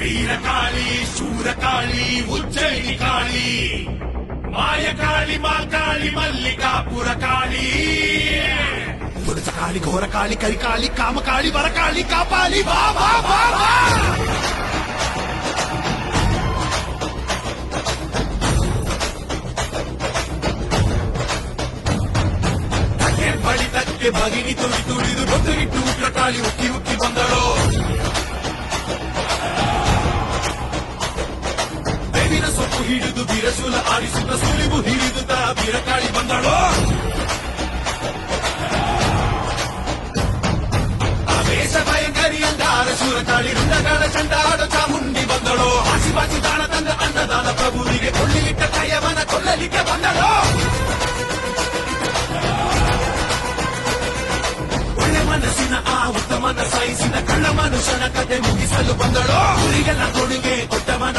ವೀರಕಾಳಿ ಶೂರಕಾಳಿ ಉಜ್ಜಯಿನಿ ಕಾಳಿ ಮಾಯಕಾಳಿ ಮಾಕಾಳಿ ಮಲ್ಲಿಕಾಪುರ ಕಾಳಿ ಕಾಳಿ ಘೋರ ಕಾಳಿ ಕರಿಕಾಳಿ ಕಾಮಕಾಳಿ ವರಕಾಳಿ ಕಾಪಾಲಿ ಬಾ ಬಾ ಬಾ ಬಾ ಬಡಿತಕ್ಕೆ ಭಗಿನಿ ತುಳಿದು ಬೊತ್ತುಗಿಟ್ಟು ಕಾಳಿ ಉಕ್ಕಿ ಉಕ್ಕಿ ಬಂದಳು ಬೇವಿನ ಸೊಪ್ಪು ಹಿಡಿದು ಬಿರಶೂಲ ಆಡಿಸುತ್ತ ಸುಳಿವು ಹಿಡಿದುತ್ತ ಬೀರಕಾಳಿ ಬಂದಳು ಆವೇಶ ಭಯಂಕರಿ ಅಂದಾರ ಶೂರಕಾಳಿ ರುಂಡಗಳ ಚಂಡಾಡ ಚಾಮುಂಡಿ ಬಂದಳು ಆಶಿಬಾಚಿ ದಾನ ತಂದ ಅನ್ನದಾನ ಪ್ರಭುವಿಗೆ ಕೊಳ್ಳಿಲಿಟ್ಟ ಕೈಯವನ ಕೊಲ್ಲಲಿಕ್ಕೆ ಬಂದಳು ಮನಸ್ಸಿನ ಆ ಉತ್ತಮನ ಸಾಯಿಸಿದ ಕಳ್ಳ ಮನುಷ್ಯನ ಕತೆ ಮುಗಿಸಲು ಬಂದಳು ಊರಿಗೆಲ್ಲ ಕೊಡುಗೆ ಕೊಟ್ಟವನ